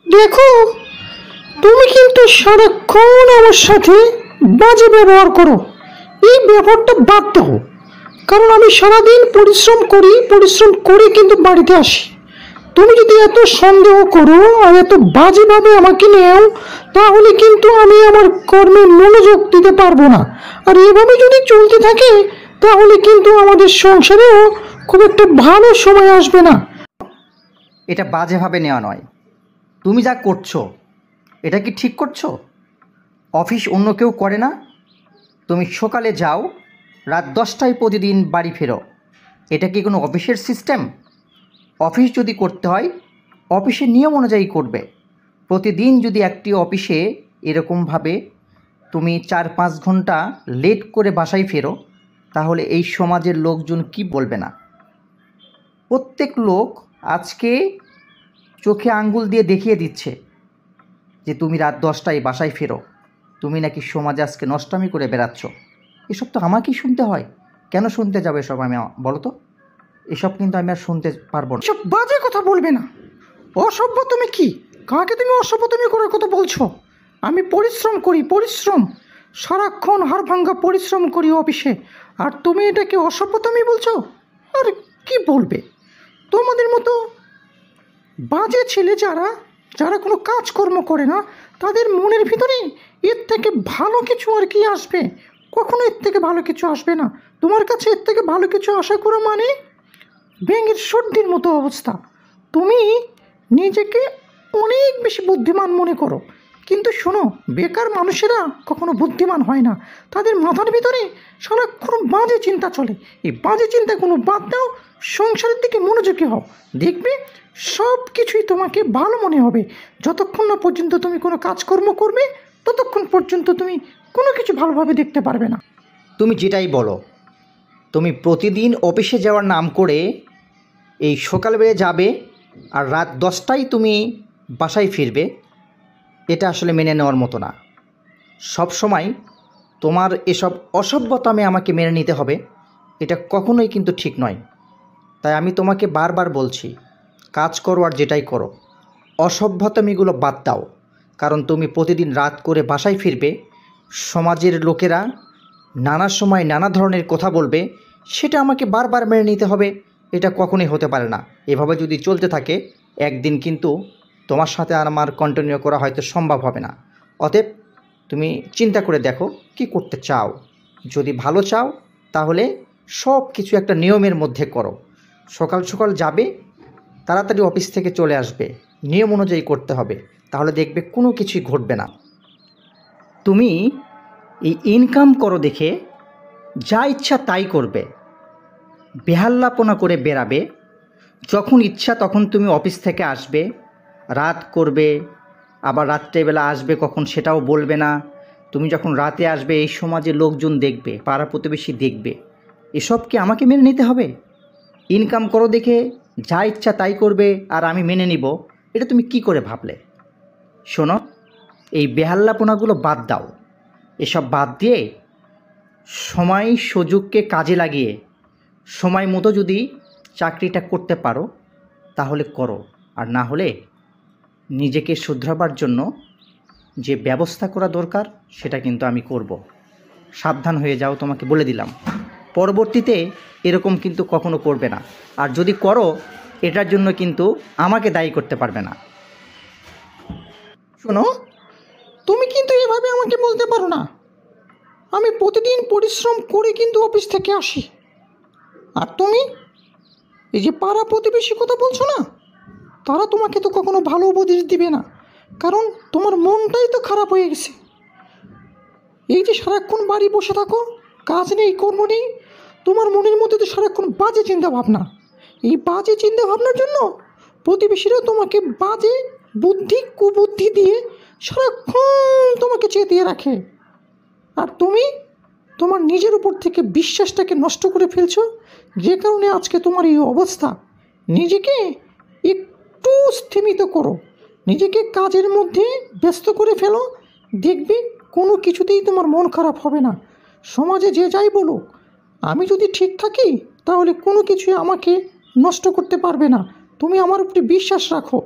দেখো, তুমি কিন্তু সারাক্ষণ আমার সাথে বাজে ব্যবহার করো। এই ব্যবহারটা বাদ দাও, কারণ আমি সারাদিন পরিশ্রম করে কিন্তু বাড়িতে আসি। তুমি যদি এত সন্দেহ করো আর এত বাজেভাবে আমাকে নেও, তাহলে কিন্তু আমি আমার কর্মে মনোযোগ দিতে পারবো না। আর এভাবে যদি চলতে থাকে, তাহলে কিন্তু আমাদের সংসারেও খুব একটা ভালো সময় আসবে না। এটা বাজেভাবে নেওয়া নয়। তুমি যা করছো এটা কি ঠিক করছো? অফিস অন্য কেউ করে না? তুমি সকালে যাও, রাত 10টায় প্রতিদিন বাড়ি ফেরো। এটা কি কোনো অফিসের সিস্টেম? অফিস যদি করতে হয় অফিসের নিয়ম অনুযায়ী করবে। প্রতিদিন যদি একটি অফিসে এরকমভাবে তুমি 4-5 ঘন্টা লেট করে বাসায় ফেরো, তাহলে এই সমাজের লোকজন কি বলবে না? প্রত্যেক লোক আজকে চোখে আঙ্গুল দিয়ে দেখিয়ে দিচ্ছে যে তুমি রাত 10টায় বাসায় ফেরো, তুমি নাকি সমাজে আজকে নষ্টামি করে বেড়াচ্ছ। এসব তো আমাকেই শুনতে হয়। কেন শুনতে যাবে এসব? আমি বলো তো, এসব কিন্তু আমি আর শুনতে পারবো না। সব বাজে কথা বলবে না। অসভ্য তুমি কি? কাকে তুমি অসভ্য তুমি করার কথা বলছো? আমি পরিশ্রম সারাক্ষণ হাড়ভাঙ্গা পরিশ্রম করি অফিসে, আর তুমি এটাকে অসভ্য তুমি বলছো? আর কি বলবে? তোমাদের মতো বাজে ছেলে যারা কোনো কাজকর্ম করে না, তাদের মনের ভিতরে এর থেকে ভালো কিছু আর কি আসবে? কখনো এর থেকে ভালো কিছু আসবে না। তোমার কাছে এর থেকে ভালো কিছু আশা করো মানে ব্যাঙের সর্দির মতো অবস্থা। তুমি নিজেকে অনেক বেশি বুদ্ধিমান মনে করো, কিন্তু শোনো, বেকার মানুষেরা কখনো বুদ্ধিমান হয় না। তাদের মাথার ভিতরে সারাক্ষণ বাজে চিন্তা চলে। এই বাজে চিন্তাগুলো বাদ দাও, সংসারের দিকে মনোযোগী হও। দেখবে সব কিছুই তোমাকে ভালো মনে হবে। যতক্ষণ না পর্যন্ত তুমি কোনো কাজকর্ম করবে, ততক্ষণ পর্যন্ত তুমি কোনো কিছু ভালোভাবে দেখতে পারবে না। তুমি যেটাই বলো, তুমি প্রতিদিন অফিসে যাওয়ার নাম করে এই সকালবেলা যাবে আর রাত 10টায় তুমি বাসায় ফিরবে, এটা আসলে মেনে নেওয়ার মতো না। সব সময় তোমার এসব অসভ্যতামে আমাকে মেনে নিতে হবে, এটা কখনোই কিন্তু ঠিক নয়। তাই আমি তোমাকে বারবার বলছি, কাজ করো আর যেটাই করো, অসভ্যতামিগুলো বাদ দাও। কারণ তুমি প্রতিদিন রাত করে বাসায় ফিরবে, সমাজের লোকেরা নানা সময় নানা ধরনের কথা বলবে, সেটা আমাকে বারবার মেনে নিতে হবে। এটা কখনোই হতে পারে না। এভাবে যদি চলতে থাকে, একদিন কিন্তু তোমার সাথে আর আমার কন্টিনিউ করা হয়তো সম্ভব হবে না। অতএব তুমি চিন্তা করে দেখো কি করতে চাও। যদি ভালো চাও তাহলে সব কিছু একটা নিয়মের মধ্যে করো। সকাল সকাল যাবে, তাড়াতাড়ি অফিস থেকে চলে আসবে, নিয়ম অনুযায়ী করতে হবে, তাহলে দেখবে কোনো কিছুই ঘটবে না। তুমি এই ইনকাম করো দেখে যা ইচ্ছা তাই করবে, বেহাল্লাপনা করে বেরাবে। যখন ইচ্ছা তখন তুমি অফিস থেকে আসবে, রাত করবে, আবার রাত্রেবেলা আসবে কখন সেটাও বলবে না। তুমি যখন রাতে আসবে এই সমাজে লোকজন দেখবে, পাড়া প্রতিবেশী দেখবে। এসব কি আমাকে মেনে নিতে হবে? ইনকাম করো দেখে যা ইচ্ছা তাই করবে আর আমি মেনে নিব, এটা তুমি কি করে ভাবলে? শোনো, এই বেহাল্লাপনাগুলো বাদ দাও। এসব বাদ দিয়ে সময় সুযোগকে কাজে লাগিয়ে সময় মতো যদি চাকরিটা করতে পারো তাহলে করো, আর না হলে নিজেকে শুধরাবার জন্য যে ব্যবস্থা করা দরকার সেটা কিন্তু আমি করব। সাবধান হয়ে যাও, তোমাকে বলে দিলাম। পরবর্তীতে এরকম কিন্তু কখনো করবে না, আর যদি করো এটার জন্য কিন্তু আমাকে দায়ী করতে পারবে না। শোনো, তুমি কিন্তু এভাবে আমাকে বলতে পারো না। আমি প্রতিদিন পরিশ্রম করে কিন্তু অফিস থেকে আসি, আর তুমি এই যে পাড়া প্রতিবেশী কথা বলছো না, তারা তোমাকে তো কখনো ভালো উপদেশ দিবে না, কারণ তোমার মনটাই তো খারাপ হয়ে গেছে। এই যে সারাক্ষণ বাড়ি বসে থাকো, কাজ নেই কর্ম নেই, তোমার মনের মধ্যে তো সারাক্ষণ বাজে চিন্তা ভাবনা। এই বাজে চিন্তা ভাবনার জন্য প্রতিবেশীরা তোমাকে বাজে বুদ্ধি কুবুদ্ধি দিয়ে সারাক্ষণ তোমাকে চেতিয়ে রাখে। আর তুমি তোমার নিজের উপর থেকে বিশ্বাসটাকে নষ্ট করে ফেলছো, যে কারণে আজকে তোমার এই অবস্থা। নিজেকে একটু স্থিমিত করো, নিজেকে কাজের মধ্যে ব্যস্ত করে ফেলো, দেখবে কোনো কিছুতেই তোমার মন খারাপ হবে না। সমাজে যে যাই বলুক, আমি যদি ঠিক থাকি তাহলে কোনো কিছুই আমাকে নষ্ট করতে পারবে না। তুমি আমার উপরে বিশ্বাস রাখো।